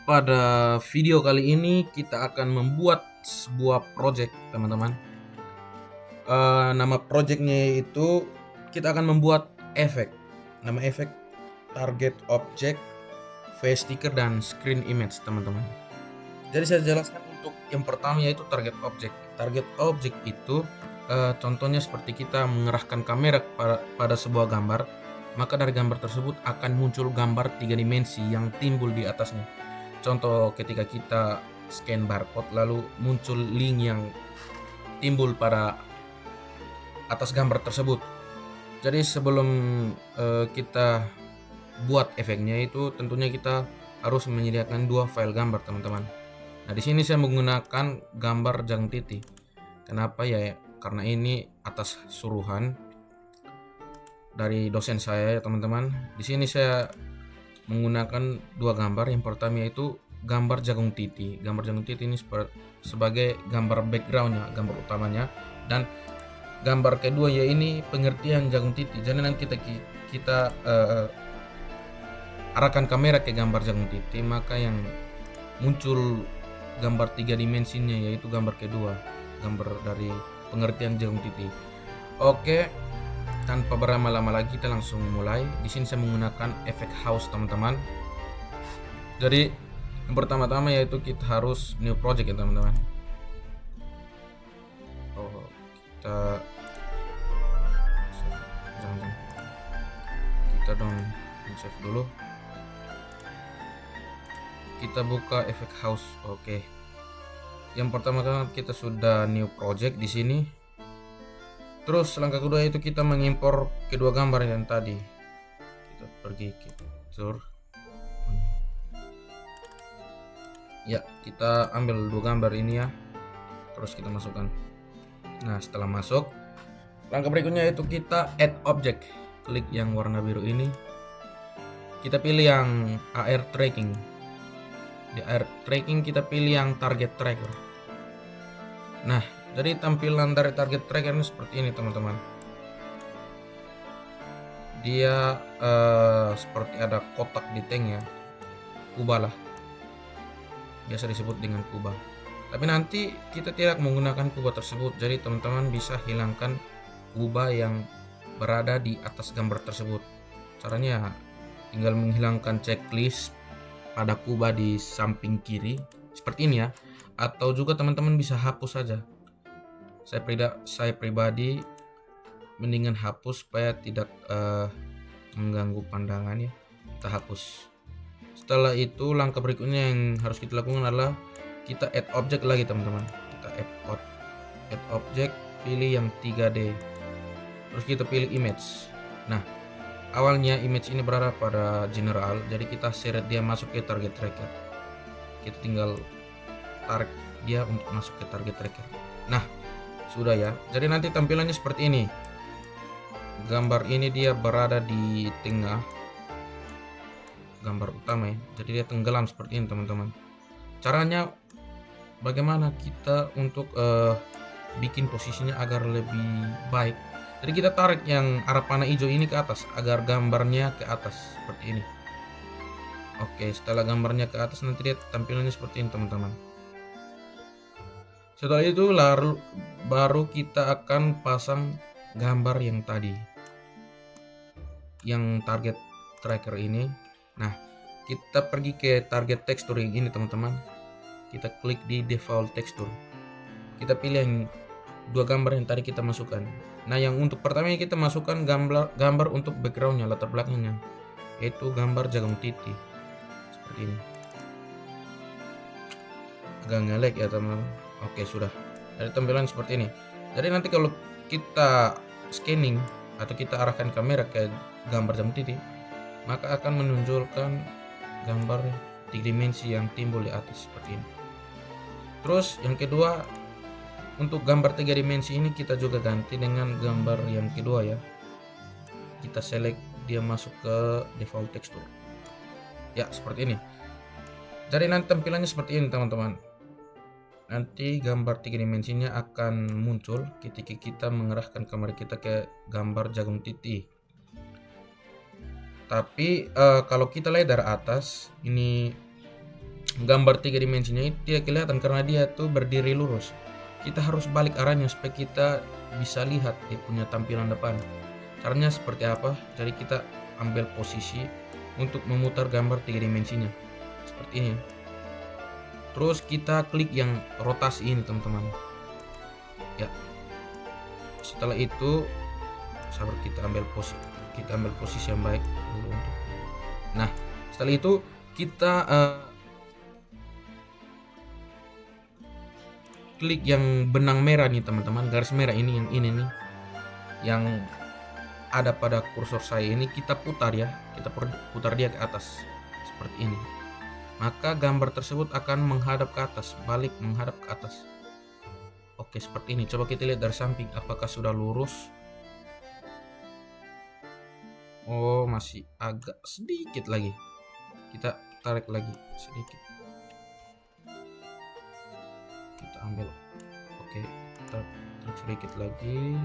pada video kali ini kita akan membuat sebuah project, teman-teman. Nama projectnya itu kita akan membuat efek. Nama efek target object, face sticker, dan screen image, teman-teman. Jadi saya jelaskan untuk yang pertama yaitu target object. Target object itu contohnya seperti kita mengerahkan kamera pada sebuah gambar, maka dari gambar tersebut akan muncul gambar 3 dimensi yang timbul di atasnya. Contoh ketika kita scan barcode lalu muncul link yang timbul pada atas gambar tersebut. Jadi sebelum kita buat efeknya itu tentunya kita harus menyediakan 2 file gambar, teman-teman. Nah, di sini saya menggunakan gambar jagung titik. Kenapa ya? Karena ini atas suruhan dari dosen saya ya, teman-teman. Di sini saya menggunakan 2 gambar. Yang pertama yaitu gambar jagung titik. Gambar jagung titik ini sebagai gambar backgroundnya, gambar utamanya, dan gambar kedua ya ini pengertian jagung titik. Jadi nanti kita arahkan kamera ke gambar jagung titik, maka yang muncul gambar 3 dimensinya yaitu gambar kedua, gambar dari pengertian jagung titik. Oke, tanpa berlama-lama lagi kita langsung mulai. Di sini saya menggunakan efek house, teman-teman. Jadi yang pertama-tama yaitu kita harus new project ya, teman-teman. Kita dong save dulu. Kita buka efek house. Oke. Yang pertama kita sudah new project di sini. Terus langkah kedua itu kita mengimpor kedua gambar yang tadi. Kita pergi ke picture. Ya, kita ambil 2 gambar ini ya. Terus kita masukkan. Nah, setelah masuk, langkah berikutnya itu kita add object. Klik yang warna biru ini. Kita pilih yang AR tracking. Di AR tracking kita pilih yang target tracker. Nah, jadi tampilan dari target tracker ini seperti ini, teman-teman. Dia seperti ada kotak di tengah, kubah lah, biasa disebut dengan kubah. Tapi nanti kita tidak menggunakan kubah tersebut, jadi teman-teman bisa hilangkan kubah yang berada di atas gambar tersebut. Caranya tinggal menghilangkan checklist pada kubah di samping kiri seperti ini ya, atau juga teman-teman bisa hapus saja. Saya pribadi mendingan hapus supaya tidak mengganggu pandangan ya. Kita hapus. Setelah itu langkah berikutnya yang harus kita lakukan adalah kita add object lagi, teman-teman. Kita add object, pilih yang 3D. Terus kita pilih image. Nah, awalnya image ini berada pada general, jadi kita seret dia masuk ke target tracker. Kita tinggal tarik dia untuk masuk ke target tracker. Nah, sudah ya. Jadi nanti tampilannya seperti ini. Gambar ini dia berada di tengah gambar utama ya. Jadi dia tenggelam seperti ini, teman-teman. Caranya bagaimana kita untuk bikin posisinya agar lebih baik. Jadi kita tarik yang arah panah hijau ini ke atas agar gambarnya ke atas seperti ini. Oke, setelah gambarnya ke atas nanti dia tampilannya seperti ini, teman-teman. Setelah itu baru kita akan pasang gambar yang tadi, yang target tracker ini. Nah, kita pergi ke target texture yang ini, teman-teman. Kita klik di default texture. Kita pilih yang 2 gambar yang tadi kita masukkan. Nah, yang untuk pertama kita masukkan gambar untuk backgroundnya, latar belakangnya, yaitu gambar jagung titik seperti ini. Agak ngelek ya, teman. Oke, sudah. Dari tampilan seperti ini. Jadi nanti kalau kita scanning atau kita arahkan kamera ke gambar jagung titik, maka akan menunjukkan gambar 3 dimensi yang timbul di atas seperti ini. Terus yang kedua, untuk gambar 3 dimensi ini kita juga ganti dengan gambar yang kedua ya. Kita select dia masuk ke default texture. Ya, seperti ini. Jadi nanti tampilannya seperti ini, teman-teman. Nanti gambar 3 dimensinya akan muncul ketika kita mengerahkan kamera kita ke gambar jagung titik. Tapi kalau kita lihat dari atas, ini gambar 3 dimensinya itu tidak kelihatan karena dia tuh berdiri lurus. Kita harus balik arahnya supaya kita bisa lihat dia punya tampilan depan. Caranya seperti apa? Jadi kita ambil posisi untuk memutar gambar 3 dimensinya seperti ini. Terus kita klik yang rotasi ini teman-teman. Ya. Setelah itu sabar, kita ambil posisi yang baik dulu untuk. Nah, setelah itu kita klik yang benang merah nih teman-teman, garis merah ini, yang ini nih, yang ada pada kursor saya ini, kita putar ya, kita putar dia ke atas seperti ini. Maka gambar tersebut akan menghadap ke atas, balik menghadap ke atas. Oke, seperti ini. Coba kita lihat dari samping apakah sudah lurus. Oh, masih agak sedikit lagi. Kita tarik lagi sedikit. Kita ambil. Oke, kita tarik sedikit lagi.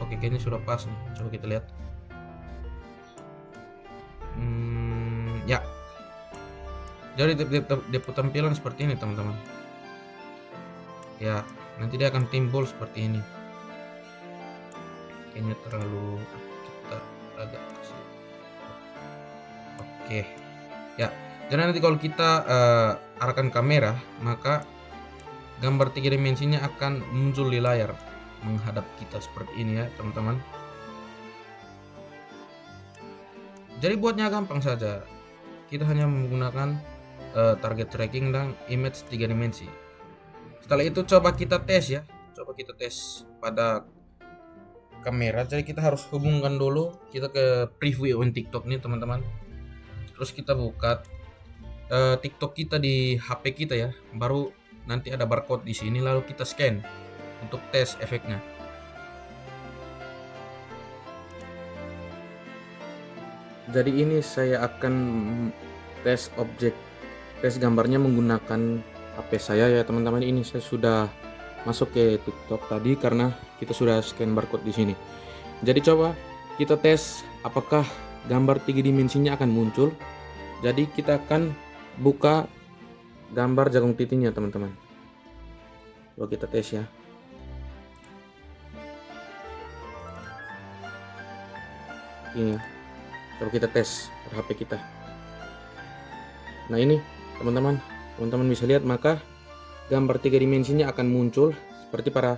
Oke, kayaknya sudah pas nih. Coba kita lihat. Ya. Jadi dia tampilan seperti ini teman-teman. Ya, nanti dia akan timbul seperti ini. Kayaknya terlalu kita agak kasih. Oke. Ya. Jadi nanti kalau kita arahkan kamera, maka gambar 3 dimensinya akan muncul di layar menghadap kita seperti ini ya teman-teman. Jadi buatnya gampang saja. Kita hanya menggunakan target tracking dan image 3 dimensi. Setelah itu coba kita tes ya. Coba kita tes pada kamera. Jadi kita harus hubungkan dulu kita ke preview on TikTok nih teman-teman. Terus kita buka TikTok kita di HP kita ya. Baru nanti ada barcode di sini, lalu kita scan untuk tes efeknya. Jadi ini saya akan tes gambarnya menggunakan HP saya ya teman-teman. Ini saya sudah masuk ke TikTok tadi karena kita sudah scan barcode di sini. Jadi coba kita tes apakah gambar 3 dimensinya akan muncul. Jadi kita akan buka gambar jagung titiknya teman-teman. Coba kita tes ya. Ini coba kita tes pada HP kita. Nah ini teman-teman bisa lihat, maka gambar 3 dimensinya akan muncul seperti pada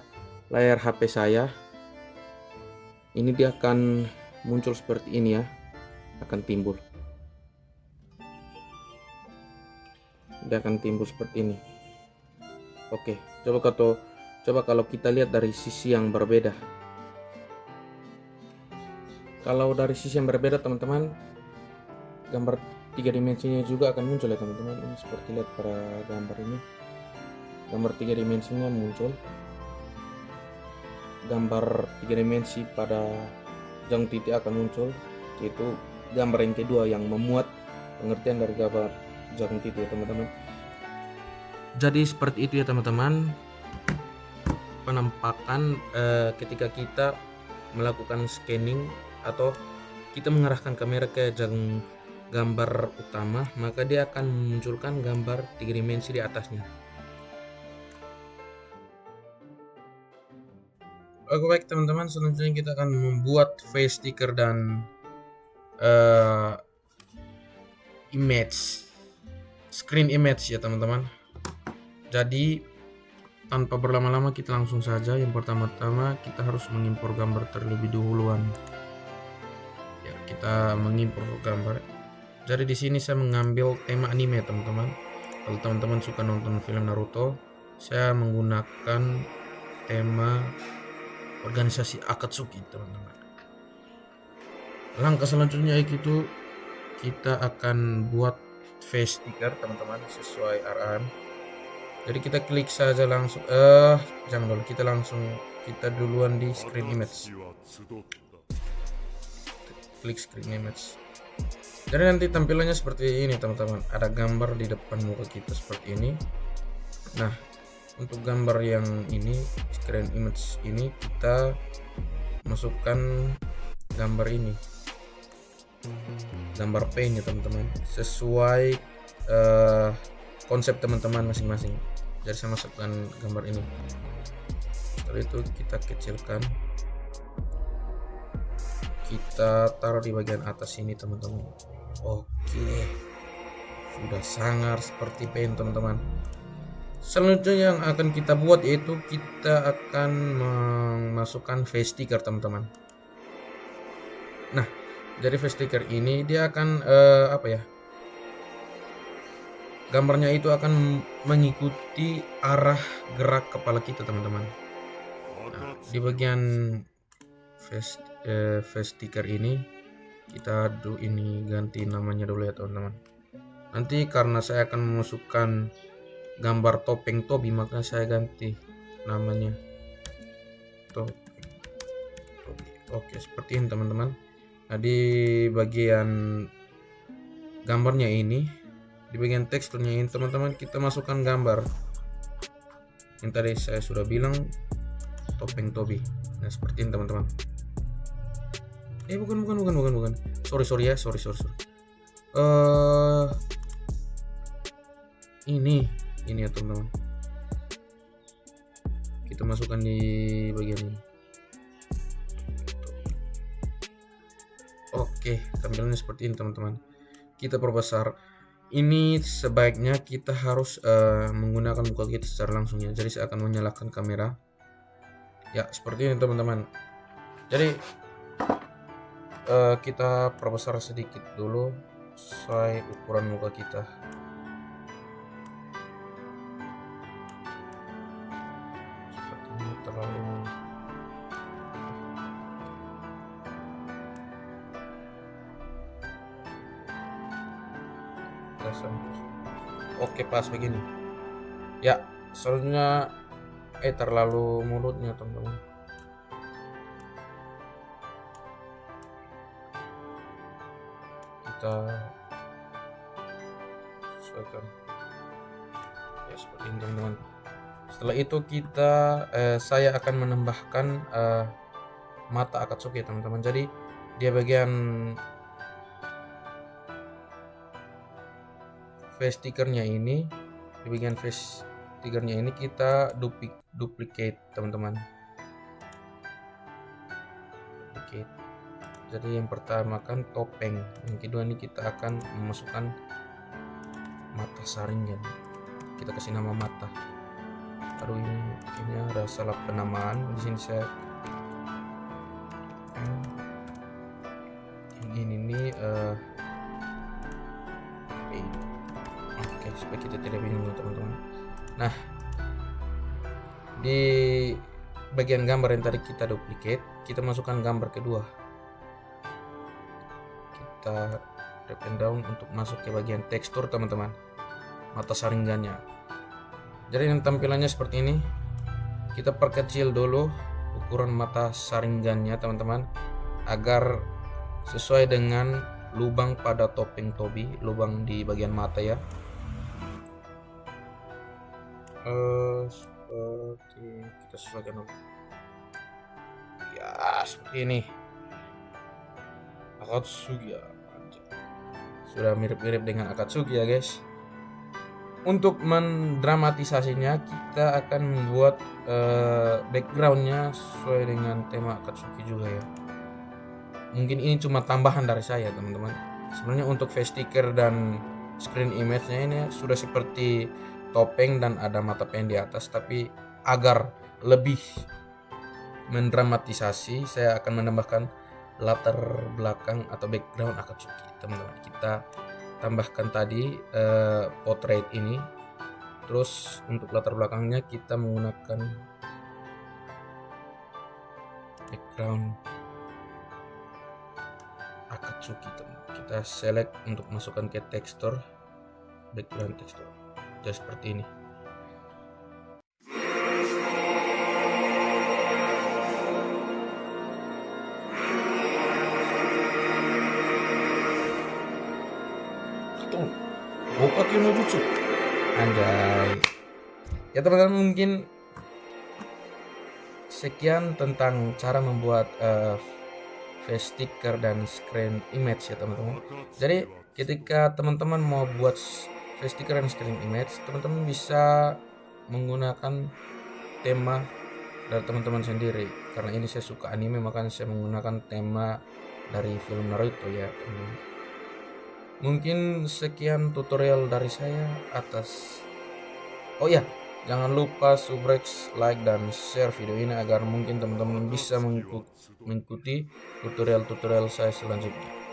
layar HP saya. Ini dia akan muncul seperti ini ya, akan timbul. Dia akan timbul seperti ini. Oke, coba kalau kita lihat dari sisi yang berbeda. Kalau dari sisi yang berbeda teman-teman, gambar 3 dimensinya juga akan muncul ya teman-teman. Ini seperti lihat pada gambar ini, gambar 3 dimensinya muncul. Gambar 3 dimensi pada jagung titik akan muncul, yaitu gambar yang kedua yang memuat pengertian dari gambar jagung titik ya teman-teman. Jadi seperti itu ya teman-teman penampakan ketika kita melakukan scanning atau kita mengarahkan kamera ke jagung gambar utama, maka dia akan memunculkan gambar 3 dimensi di atasnya. Oke baik teman-teman, selanjutnya kita akan membuat face sticker dan screen image ya teman-teman. Jadi tanpa berlama-lama kita langsung saja. Yang pertama-tama kita harus mengimpor gambar terlebih dahuluan. Ya, kita mengimpor gambar. Jadi di sini saya mengambil tema anime teman-teman. Kalau teman-teman suka nonton film Naruto, saya menggunakan tema organisasi Akatsuki teman-teman. Langkah selanjutnya itu kita akan buat face sticker teman-teman sesuai arahan. Jadi kita klik saja langsung jangan dulu, kita duluan di screen image. Klik screen image. Jadi nanti tampilannya seperti ini teman-teman. Ada gambar di depan muka kita seperti ini. Nah, untuk gambar yang ini screen image ini kita masukkan gambar ini, gambar pen ya teman-teman, sesuai konsep teman-teman masing-masing. Jadi saya masukkan gambar ini. Setelah itu kita kecilkan, kita taruh di bagian atas ini teman-teman. Oke, sudah sangar seperti pen teman-teman. Selanjutnya yang akan kita buat yaitu kita akan memasukkan face sticker teman-teman. Nah, dari face sticker ini dia akan gambarnya itu akan mengikuti arah gerak kepala kita teman-teman. Nah, di bagian face sticker ini kita ganti namanya dulu ya teman-teman. Nanti karena saya akan memasukkan gambar topeng Tobi, maka saya ganti namanya Tobi. Oke, seperti ini teman-teman. Nah, di bagian gambarnya ini, di bagian teksturnya ini teman-teman, kita masukkan gambar yang tadi saya sudah bilang, topeng Tobi. Nah, seperti ini teman-teman. Bukan. Sorry ya. Ini ya teman-teman. Kita masukkan di bagian ini. Oke, tampilannya seperti ini teman-teman. Kita perbesar. Ini sebaiknya kita harus menggunakan muka kita secara langsung ya. Jadi saya akan menyalakan kamera. Ya, seperti ini teman-teman. Jadi kita perbesar sedikit dulu sesuai ukuran muka kita. Seperti ini terlalu oke, pas begini. Ya, selanjutnya terlalu mulutnya teman-teman. Kita sesuaikan ya seperti ini teman-teman. Setelah itu saya akan menambahkan mata Akatsuki teman-teman. Jadi dia bagian face stickernya ini, di bagian face stickernya ini kita duplicate teman-teman. Jadi yang pertama kan topeng, yang kedua ini kita akan memasukkan mata saringan. Kita kasih nama mata. Aduh, ini ada salah penamaan. Di sini saya yang ini oke, supaya kita tidak bingung teman-teman. Nah, di bagian gambar yang tadi kita duplicate, kita masukkan gambar kedua. Kita drag and down untuk masuk ke bagian tekstur teman-teman, mata saringannya. Jadi yang tampilannya seperti ini. Kita perkecil dulu ukuran mata saringannya teman-teman, agar sesuai dengan lubang pada topeng Tobi, lubang di bagian mata ya. Seperti kita sesuaikan ya, seperti ini. Akatsuki ya, sudah mirip-mirip dengan Akatsuki ya guys. Untuk mendramatisasinya kita akan membuat backgroundnya sesuai dengan tema Akatsuki juga ya. Mungkin ini cuma tambahan dari saya teman-teman. Sebenarnya untuk face sticker dan screen image-nya ini sudah seperti topeng dan ada mata pen di atas, tapi agar lebih mendramatisasi saya akan menambahkan latar belakang atau background Akatsuki teman-teman. Kita tambahkan tadi portrait ini, terus untuk latar belakangnya kita menggunakan background Akatsuki teman. Kita select untuk masukkan ke tekstur, background tekstur jadi seperti ini. Gokaki no Jutsu. Anjay. Ya teman-teman, mungkin sekian tentang cara membuat face sticker dan screen image ya teman-teman. Jadi ketika teman-teman mau buat face sticker dan screen image, teman-teman bisa menggunakan tema dari teman-teman sendiri. Karena ini saya suka anime, makanya saya menggunakan tema dari film Naruto ya teman-teman. Mungkin sekian tutorial dari saya atas. Oh ya, jangan lupa subscribe, like, dan share video ini agar mungkin teman-teman bisa mengikuti tutorial-tutorial saya selanjutnya.